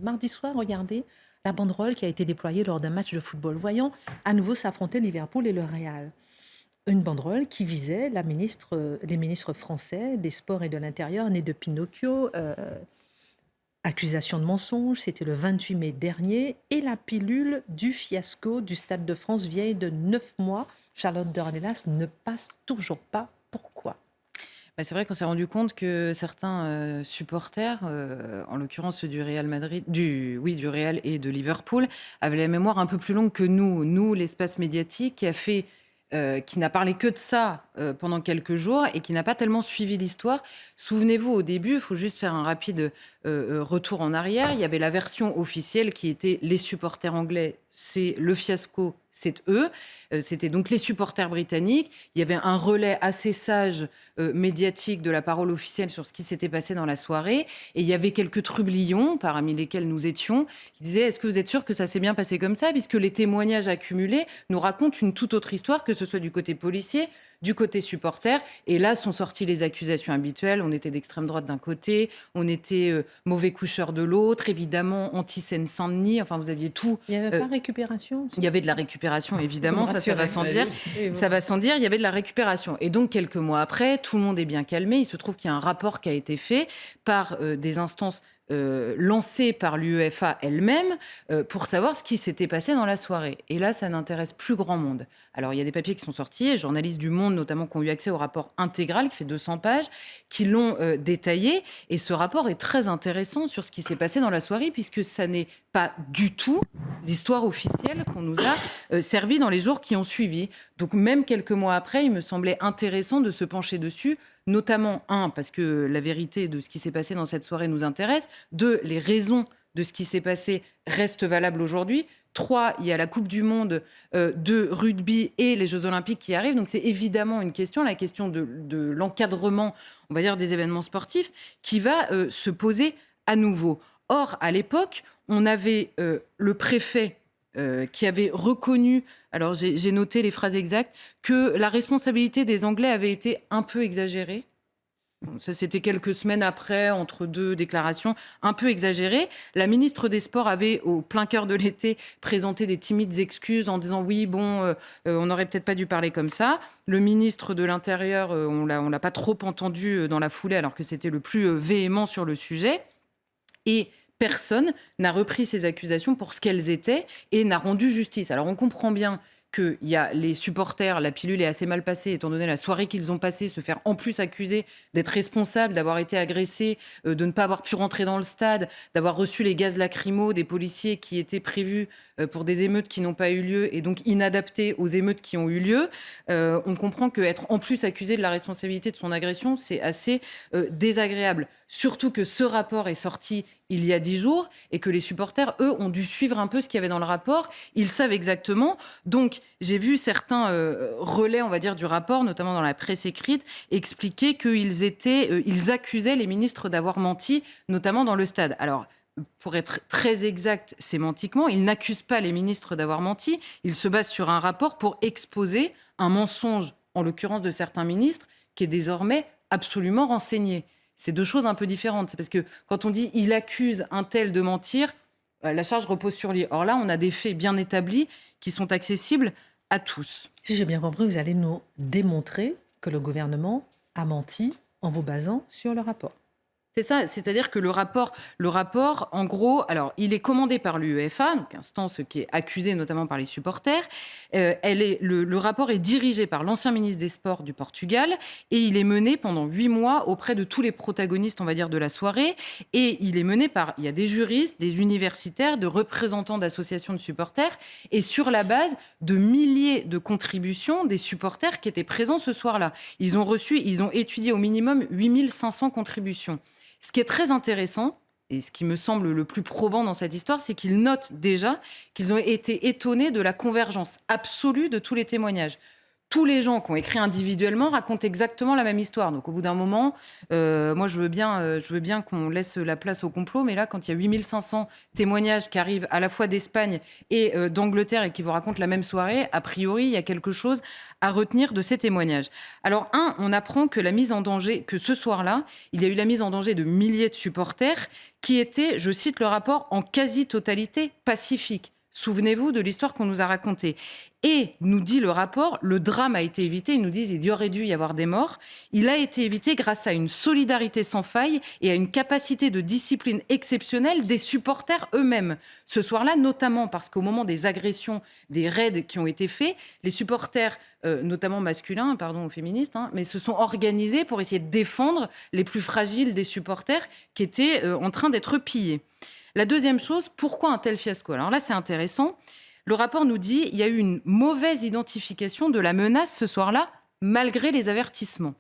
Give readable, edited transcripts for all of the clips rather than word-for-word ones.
Mardi soir, regardez la banderole qui a été déployée lors d'un match de football. Voyons à nouveau s'affronter Liverpool et le Real. Une banderole qui visait les ministres français des Sports et de l'Intérieur, nés de Pinocchio, accusation de mensonge, c'était le 28 mai dernier, et la pilule du fiasco du Stade de France, vieille de 9 mois. Charlotte Dornelas ne passe toujours pas. Pourquoi? C'est vrai qu'on s'est rendu compte que certains supporters, en l'occurrence ceux du Real Madrid, du Real et de Liverpool, avaient la mémoire un peu plus longue que nous. Nous, l'espace médiatique qui n'a parlé que de ça pendant quelques jours et qui n'a pas tellement suivi l'histoire. Souvenez-vous, au début, il faut juste faire un rapide retour en arrière. Il y avait la version officielle qui était les supporters anglais, c'est le fiasco, c'est eux. C'était donc les supporters britanniques. Il y avait un relais assez sage médiatique de la parole officielle sur ce qui s'était passé dans la soirée. Et il y avait quelques trublions, parmi lesquels nous étions, qui disaient: est-ce que vous êtes sûr que ça s'est bien passé comme ça? Puisque les témoignages accumulés nous racontent une toute autre histoire, que ce soit du côté policier, du côté supporter. Et là sont sorties les accusations habituelles. On était d'extrême droite d'un côté, on était mauvais coucheur de l'autre, évidemment anti-Seine-Saint-Denis. Enfin, vous aviez tout. Il n'y avait pas récupération? Il y avait de la récupération, évidemment, ça va sans dire. Oui, Ça va sans dire, il y avait de la récupération. Et donc, quelques mois après, tout le monde est bien calmé. Il se trouve qu'il y a un rapport qui a été fait par des instances lancées par l'UEFA elle-même pour savoir ce qui s'était passé dans la soirée. Et là, ça n'intéresse plus grand monde. Alors, il y a des papiers qui sont sortis, et journalistes du Monde notamment qui ont eu accès au rapport intégral qui fait 200 pages, qui l'ont détaillé. Et ce rapport est très intéressant sur ce qui s'est passé dans la soirée, puisque ça n'est pas du tout l'histoire officielle qu'on nous a servi dans les jours qui ont suivi. Donc même quelques mois après, il me semblait intéressant de se pencher dessus, notamment, parce que la vérité de ce qui s'est passé dans cette soirée nous intéresse, deux, les raisons de ce qui s'est passé restent valables aujourd'hui, trois, il y a la Coupe du Monde de rugby et les Jeux Olympiques qui arrivent, donc c'est évidemment une question, la question de l'encadrement, on va dire, des événements sportifs, qui va se poser à nouveau. Or, à l'époque, on avait le préfet qui avait reconnu, alors j'ai noté les phrases exactes, que la responsabilité des Anglais avait été un peu exagérée. Bon, ça, c'était quelques semaines après, entre deux déclarations, un peu exagérées. La ministre des Sports avait, au plein cœur de l'été, présenté des timides excuses en disant: oui, bon, on n'aurait peut-être pas dû parler comme ça. Le ministre de l'Intérieur, on l'a pas trop entendu dans la foulée, alors que c'était le plus véhément sur le sujet. Et personne n'a repris ces accusations pour ce qu'elles étaient et n'a rendu justice. Alors on comprend bien qu'il y a les supporters, la pilule est assez mal passée, étant donné la soirée qu'ils ont passée, se faire en plus accuser d'être responsables, d'avoir été agressés, de ne pas avoir pu rentrer dans le stade, d'avoir reçu les gaz lacrymaux des policiers qui étaient prévus pour des émeutes qui n'ont pas eu lieu et donc inadaptés aux émeutes qui ont eu lieu. On comprend qu'être en plus accusé de la responsabilité de son agression, c'est assez désagréable. Surtout que ce rapport est sorti il y a 10 jours et que les supporters, eux, ont dû suivre un peu ce qu'il y avait dans le rapport. Ils savent exactement. Donc, j'ai vu certains relais, on va dire, du rapport, notamment dans la presse écrite, expliquer ils accusaient les ministres d'avoir menti, notamment dans le stade. Alors, pour être très exact sémantiquement, ils n'accusent pas les ministres d'avoir menti. Ils se basent sur un rapport pour exposer un mensonge, en l'occurrence de certains ministres, qui est désormais absolument renseigné. C'est deux choses un peu différentes. C'est parce que quand on dit il accuse un tel de mentir, la charge repose sur lui. Or là, on a des faits bien établis qui sont accessibles à tous. Si j'ai bien compris, vous allez nous démontrer que le gouvernement a menti en vous basant sur le rapport. C'est ça, c'est-à-dire que le rapport, en gros, alors il est commandé par l'UEFA, donc instance qui est accusée notamment par les supporters. Le rapport est dirigé par l'ancien ministre des Sports du Portugal et il est mené pendant 8 mois auprès de tous les protagonistes, on va dire, de la soirée. Et il est mené il y a des juristes, des universitaires, de représentants d'associations de supporters et sur la base de milliers de contributions des supporters qui étaient présents ce soir-là. Ils ont étudié au minimum 8500 contributions. Ce qui est très intéressant, et ce qui me semble le plus probant dans cette histoire, c'est qu'ils notent déjà qu'ils ont été étonnés de la convergence absolue de tous les témoignages. tous les gens qui ont écrit individuellement racontent exactement la même histoire. Donc, au bout d'un moment, moi, je veux bien qu'on laisse la place au complot. Mais là, quand il y a 8500 témoignages qui arrivent à la fois d'Espagne et d'Angleterre et qui vous racontent la même soirée, a priori, il y a quelque chose à retenir de ces témoignages. Alors, on apprend que la mise en danger, que ce soir-là, il y a eu la mise en danger de milliers de supporters qui étaient, je cite le rapport, en quasi-totalité pacifiques. Souvenez-vous de l'histoire qu'on nous a racontée. Et, nous dit le rapport, le drame a été évité. Ils nous disent qu'il y aurait dû y avoir des morts. Il a été évité grâce à une solidarité sans faille et à une capacité de discipline exceptionnelle des supporters eux-mêmes. Ce soir-là, notamment parce qu'au moment des agressions, des raids qui ont été faits, les supporters, notamment masculins, pardon aux féministes, mais se sont organisés pour essayer de défendre les plus fragiles des supporters qui étaient en train d'être pillés. La deuxième chose, pourquoi un tel fiasco? Alors là, c'est intéressant. Le rapport nous dit qu'il y a eu une mauvaise identification de la menace ce soir-là, malgré les avertissements.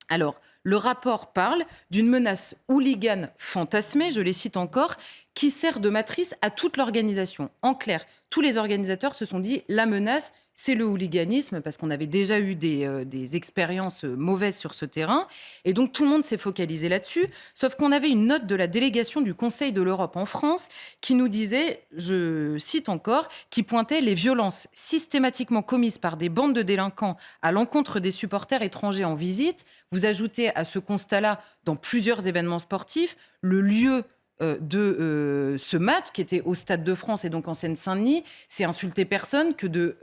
Alors, le rapport parle d'une menace hooligan fantasmée, je les cite encore, qui sert de matrice à toute l'organisation. En clair, tous les organisateurs se sont dit la menace, c'est le hooliganisme, parce qu'on avait déjà eu des expériences mauvaises sur ce terrain. Et donc, tout le monde s'est focalisé là-dessus. Sauf qu'on avait une note de la délégation du Conseil de l'Europe en France qui nous disait, je cite encore, qui pointait les violences systématiquement commises par des bandes de délinquants à l'encontre des supporters étrangers en visite. Vous ajoutez à ce constat-là, dans plusieurs événements sportifs, le lieu de ce match qui était au Stade de France et donc en Seine-Saint-Denis, c'est insulter personne que de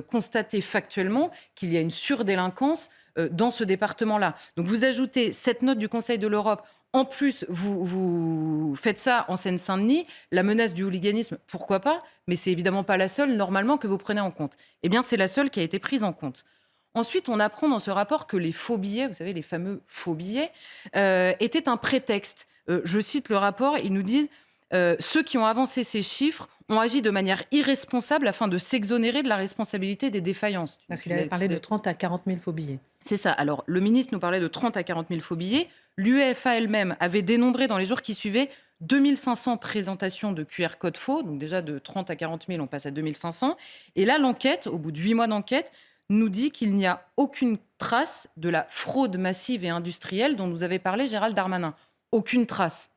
constater factuellement qu'il y a une surdélinquance dans ce département-là. Donc vous ajoutez cette note du Conseil de l'Europe, en plus vous faites ça en Seine-Saint-Denis, la menace du hooliganisme, pourquoi pas, mais c'est évidemment pas la seule normalement que vous prenez en compte. Eh bien c'est la seule qui a été prise en compte. Ensuite, on apprend dans ce rapport que les faux billets, vous savez, les fameux faux billets, étaient un prétexte. Je cite le rapport, ils nous disent ceux qui ont avancé ces chiffres ont agi de manière irresponsable afin de s'exonérer de la responsabilité des défaillances. Parce qu'il avait parlé de 30 à 40 000 faux billets. C'est ça. Alors, le ministre nous parlait de 30 à 40 000 faux billets. L'UEFA elle-même avait dénombré dans les jours qui suivaient 2500 présentations de QR code faux. Donc déjà, de 30 à 40 000, on passe à 2500. Et là, l'enquête, au bout de 8 mois d'enquête, nous dit qu'il n'y a aucune trace de la fraude massive et industrielle dont nous avait parlé Gérald Darmanin. Aucune trace.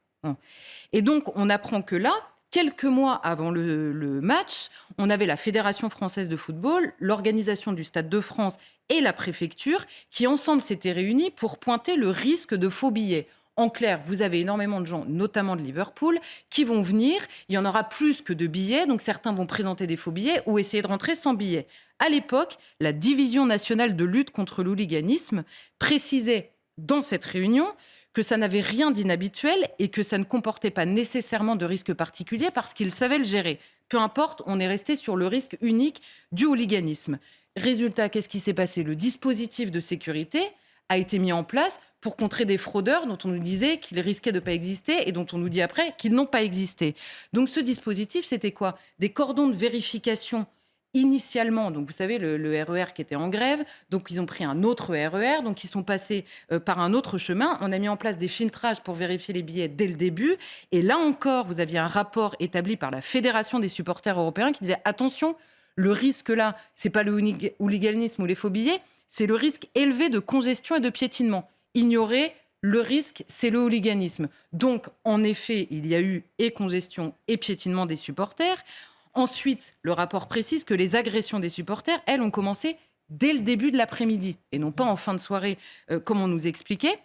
Et donc, on apprend que là, quelques mois avant le match, on avait la Fédération française de football, l'organisation du Stade de France et la préfecture qui, ensemble, s'étaient réunis pour pointer le risque de faux billets. En clair, vous avez énormément de gens, notamment de Liverpool, qui vont venir. Il y en aura plus que de billets, donc certains vont présenter des faux billets ou essayer de rentrer sans billets. À l'époque, la Division nationale de lutte contre l'hooliganisme précisait dans cette réunion que ça n'avait rien d'inhabituel et que ça ne comportait pas nécessairement de risque particulier parce qu'ils savaient le gérer. Peu importe, on est resté sur le risque unique du hooliganisme. Résultat, qu'est-ce qui s'est passé? Le dispositif de sécurité a été mis en place pour contrer des fraudeurs dont on nous disait qu'ils risquaient de ne pas exister et dont on nous dit après qu'ils n'ont pas existé. Donc ce dispositif, c'était quoi? Des cordons de vérification initialement, donc vous savez, le RER qui était en grève, donc ils ont pris un autre RER, donc ils sont passés par un autre chemin. On a mis en place des filtrages pour vérifier les billets dès le début. Et là encore, vous aviez un rapport établi par la Fédération des supporters européens qui disait attention, le risque là, c'est pas le hooliganisme ou les faux billets, c'est le risque élevé de congestion et de piétinement. Ignorer le risque, c'est le hooliganisme. Donc, en effet, il y a eu et congestion et piétinement des supporters. Ensuite, le rapport précise que les agressions des supporters, elles, ont commencé dès le début de l'après-midi et non pas en fin de soirée, comme on nous expliquait.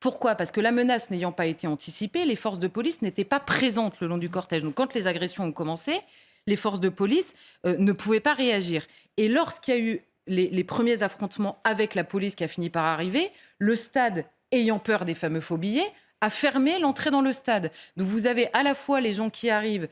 Pourquoi? Parce que la menace n'ayant pas été anticipée, les forces de police n'étaient pas présentes le long du cortège. Donc, quand les agressions ont commencé, les forces de police ne pouvaient pas réagir. Et lorsqu'il y a eu les premiers affrontements avec la police qui a fini par arriver, le stade, ayant peur des fameux faux billets, a fermé l'entrée dans le stade. Donc vous avez à la fois les gens qui arrivent,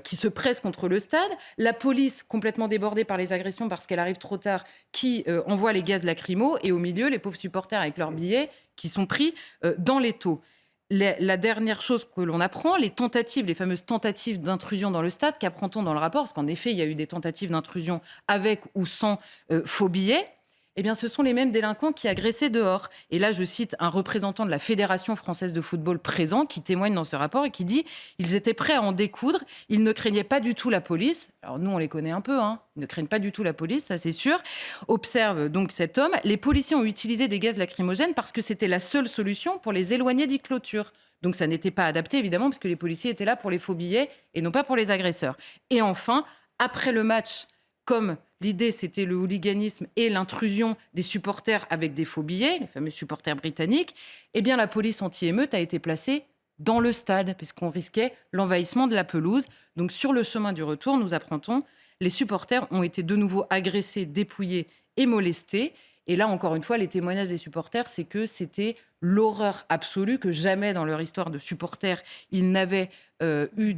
qui se pressent contre le stade, la police complètement débordée par les agressions parce qu'elle arrive trop tard, qui envoie les gaz lacrymaux, et au milieu, les pauvres supporters avec leurs billets qui sont pris dans l'étau. La dernière chose que l'on apprend, les fameuses tentatives d'intrusion dans le stade, qu'apprend-on dans le rapport? Parce qu'en effet, il y a eu des tentatives d'intrusion avec ou sans faux billets. Eh bien, ce sont les mêmes délinquants qui agressaient dehors. Et là, je cite un représentant de la Fédération française de football présent qui témoigne dans ce rapport et qui dit « Ils étaient prêts à en découdre, ils ne craignaient pas du tout la police. » Alors nous, on les connaît un peu, hein. Ils ne craignent pas du tout la police, ça c'est sûr. Observe donc cet homme. Les policiers ont utilisé des gaz lacrymogènes parce que c'était la seule solution pour les éloigner des clôtures. Donc ça n'était pas adapté, évidemment, parce que les policiers étaient là pour les faux billets et non pas pour les agresseurs. Et enfin, après le match, comme l'idée c'était le hooliganisme et l'intrusion des supporters avec des faux billets, les fameux supporters britanniques, eh bien la police anti-émeute a été placée dans le stade, puisqu'on risquait l'envahissement de la pelouse. Donc sur le chemin du retour, nous apprend-on, les supporters ont été de nouveau agressés, dépouillés et molestés. Et là, encore une fois, les témoignages des supporters, c'est que c'était l'horreur absolue, que jamais dans leur histoire de supporters, ils n'avaient eu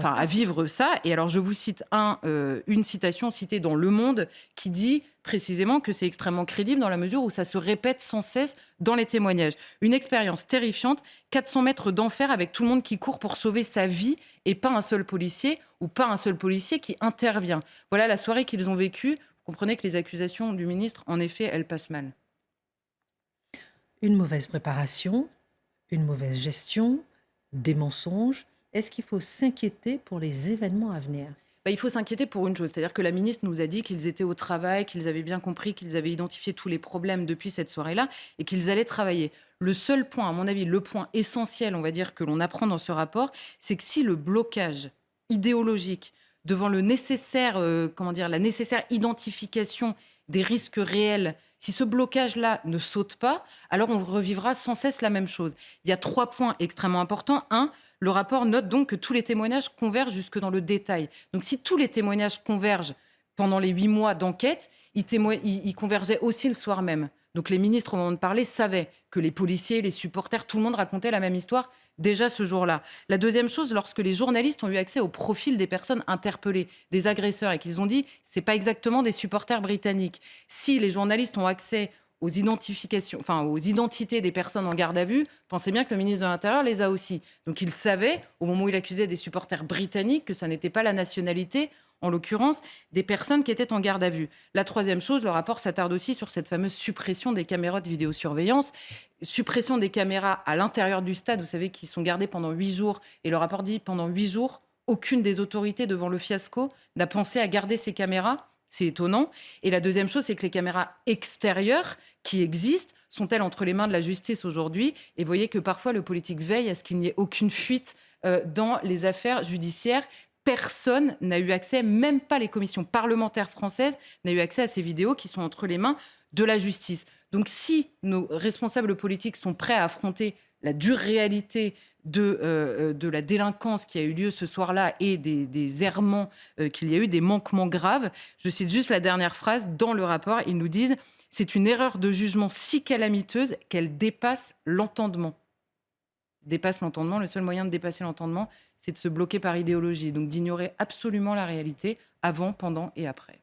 à vivre ça. Et alors, je vous cite une citation citée dans Le Monde qui dit précisément que c'est extrêmement crédible dans la mesure où ça se répète sans cesse dans les témoignages. Une expérience terrifiante, 400 mètres d'enfer avec tout le monde qui court pour sauver sa vie et pas un seul policier ou pas un seul policier qui intervient. Voilà la soirée qu'ils ont vécue. Vous comprenez que les accusations du ministre, en effet, elles passent mal. Une mauvaise préparation, une mauvaise gestion, des mensonges. Est-ce qu'il faut s'inquiéter pour les événements à venir? Il faut s'inquiéter pour une chose, c'est-à-dire que la ministre nous a dit qu'ils étaient au travail, qu'ils avaient bien compris, qu'ils avaient identifié tous les problèmes depuis cette soirée-là et qu'ils allaient travailler. Le seul point, à mon avis, le point essentiel, on va dire, que l'on apprend dans ce rapport, c'est que si le blocage idéologique devant le nécessaire, la nécessaire identification des risques réels, si ce blocage-là ne saute pas, alors on revivra sans cesse la même chose. Il y a 3 points extrêmement importants. Un, le rapport note donc que tous les témoignages convergent jusque dans le détail. Donc si tous les témoignages convergent pendant les 8 mois d'enquête, ils convergeaient aussi le soir même. Donc les ministres, au moment de parler, savaient que les policiers, les supporters, tout le monde racontait la même histoire déjà ce jour-là. La deuxième chose, lorsque les journalistes ont eu accès au profil des personnes interpellées, des agresseurs, et qu'ils ont dit « c'est pas exactement des supporters britanniques ». Si les journalistes ont accès aux identités des personnes en garde à vue, pensez bien que le ministre de l'Intérieur les a aussi. Donc il savait, au moment où il accusait des supporters britanniques, que ça n'était pas la nationalité, en l'occurrence, des personnes qui étaient en garde à vue. La troisième chose, le rapport s'attarde aussi sur cette fameuse suppression des caméras de vidéosurveillance. Suppression des caméras à l'intérieur du stade, vous savez, qui sont gardées pendant 8 jours. Et le rapport dit, pendant 8 jours, aucune des autorités devant le fiasco n'a pensé à garder ces caméras. C'est étonnant. Et la deuxième chose, c'est que les caméras extérieures qui existent sont-elles entre les mains de la justice aujourd'hui? Et vous voyez que parfois, le politique veille à ce qu'il n'y ait aucune fuite dans les affaires judiciaires. Personne n'a eu accès, même pas les commissions parlementaires françaises, n'a eu accès à ces vidéos qui sont entre les mains de la justice. Donc si nos responsables politiques sont prêts à affronter la dure réalité de la délinquance qui a eu lieu ce soir-là et des errements qu'il y a eu, des manquements graves, je cite juste la dernière phrase dans le rapport, ils nous disent « c'est une erreur de jugement si calamiteuse qu'elle dépasse l'entendement ». Dépasse l'entendement, le seul moyen de dépasser l'entendement, c'est de se bloquer par idéologie, donc d'ignorer absolument la réalité avant, pendant et après.